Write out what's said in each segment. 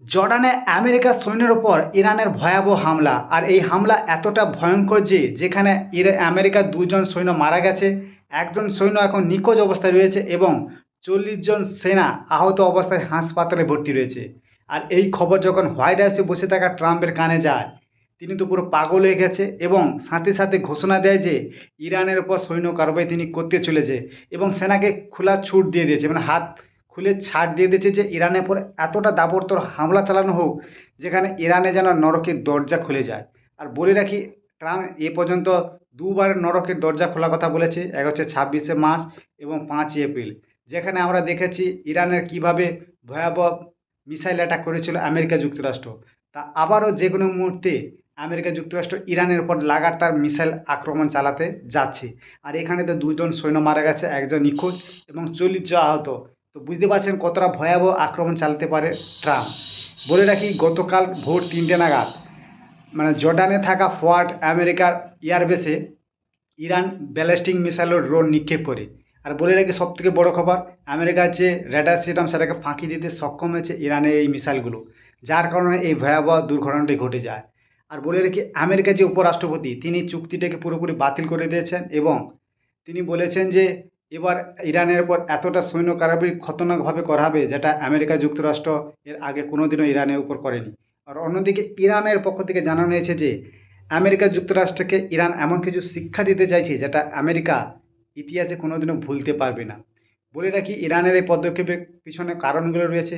জর্ডানে আমেরিকার সৈন্যের ওপর ইরানের ভয়াবহ হামলা। আর এই হামলা এতটা ভয়ঙ্কর যে যেখানে আমেরিকার দুজন সৈন্য মারা গেছে, একজন সৈন্য এখন নিখোঁজ অবস্থায় রয়েছে এবং 40 জন সেনা আহত অবস্থায় হাসপাতালে ভর্তি রয়েছে। আর এই খবর যখন হোয়াইট হাউসে বসে থাকা ট্রাম্পের কানে যায়, তিনি তো পুরো পাগল হয়ে গেছে এবং সাথে সাথে ঘোষণা দেয় যে ইরানের ওপর সৈন্য কারবাই তিনি করতে চলেছে এবং সেনাকে খোলা ছুট দিয়ে দিয়েছে, মানে হাত খুলে ছাড় দিয়ে দিয়েছে যে ইরানের পর এতটা দাবড়তোড় হামলা চালানো হোক যেখানে ইরানে যেন নরকের দরজা খুলে যায়। আর বলে রাখি, ট্রাম্প এ পর্যন্ত দুবার নরকের দরজা খোলা কথা বলেছে, এক হচ্ছে 26শে মার্চ এবং 5ই এপ্রিল, যেখানে আমরা দেখেছি ইরানের কিভাবে ভয়াবহ মিসাইল অ্যাটাক করেছিল আমেরিকা যুক্তরাষ্ট্র। তা আবারও যে কোনো মুহূর্তে আমেরিকা যুক্তরাষ্ট্র ইরানের উপর লাগাতার মিসাইল আক্রমণ চালাতে যাচ্ছে। আর এখানে তো দুজন সৈন্য মারা গেছে, একজন নিখোঁজ এবং 40 জন আহত। তো বুঝতে পারছেন কতটা ভয়াবহ আক্রমণ চালাতে পারে ট্রাম্প। বলে রাখি, গতকাল ভোর 3টে নাগাদ মানে জর্ডানে থাকা ফোয়ার্ড আমেরিকার এয়ারবেসে ইরান ব্যালিস্টিক মিসাইল ও ড্রোন নিক্ষেপ করে। আর বলে রাখি, সব থেকে বড় খবর, আমেরিকার যে রেডার সিস্টেম সেটাকে ফাঁকি দিতে সক্ষম হয়েছে ইরানের এই মিসাইলগুলো, যার কারণে এই ভয়াবহ দুর্ঘটনাটি ঘটে যায়। আর বলে রাখি, আমেরিকার যে উপরাষ্ট্রপতি তিনি চুক্তিটাকে পুরোপুরি বাতিল করে দিয়েছেন এবং তিনি বলেছেন যে এবার ইরানের উপর এতটা সৈন্য কারবারি খতরনাকভাবে করা হবে যেটা আমেরিকা যুক্তরাষ্ট্র এর আগে কোনোদিনও ইরানের উপর করেনি। আর অন্যদিকে ইরানের পক্ষ থেকে জানানো হয়েছে যে আমেরিকা যুক্তরাষ্ট্রকে ইরান এমন কিছু শিক্ষা দিতে চাইছে যেটা আমেরিকা ইতিহাসে কোনোদিনও ভুলতে পারবে না। বলে রাখি, ইরানের এই পদক্ষেপের পিছনে কারণগুলো রয়েছে।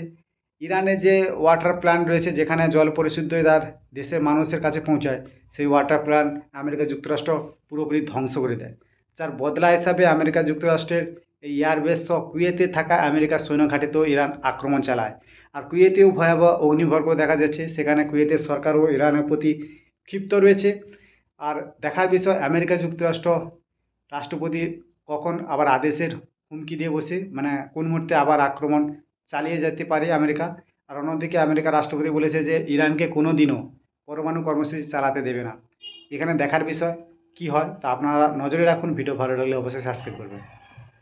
ইরানে যে ওয়াটার প্ল্যান্ট রয়েছে যেখানে জল পরিশুদ্ধ হয়ে তার দেশের মানুষের কাছে পৌঁছায়, সেই ওয়াটার প্ল্যান্ট আমেরিকা যুক্তরাষ্ট্র পুরোপুরি ধ্বংস করে দেয়। যার বদলা হিসাবে আমেরিকা যুক্তরাষ্ট্রের এই এয়ারবেস সহ কুয়েতে থাকা আমেরিকার সৈন্য ঘাঁটিতেও ইরান আক্রমণ চালায়। আর কুয়েতেও ভয়াবহ অগ্নিভর্গ দেখা যাচ্ছে, সেখানে কুয়েতের সরকারও ইরানের প্রতি ক্ষিপ্ত রয়েছে। আর দেখার বিষয়, আমেরিকা যুক্তরাষ্ট্র রাষ্ট্রপতি কখন আবার আদেশের হুমকি দিয়ে বসে, মানে কোন মুহূর্তে আবার আক্রমণ চালিয়ে যেতে পারে আমেরিকা। আর অন্যদিকে আমেরিকার রাষ্ট্রপতি বলেছে যে ইরানকে কোনো দিনও পরমাণু কর্মসূচি চালাতে দেবে না। এখানে দেখার বিষয় কি হয় তা আপনারা নজরে রাখুন। ভিডিও ভালো লাগলে অবশ্যই সাবস্ক্রাইব করবেন।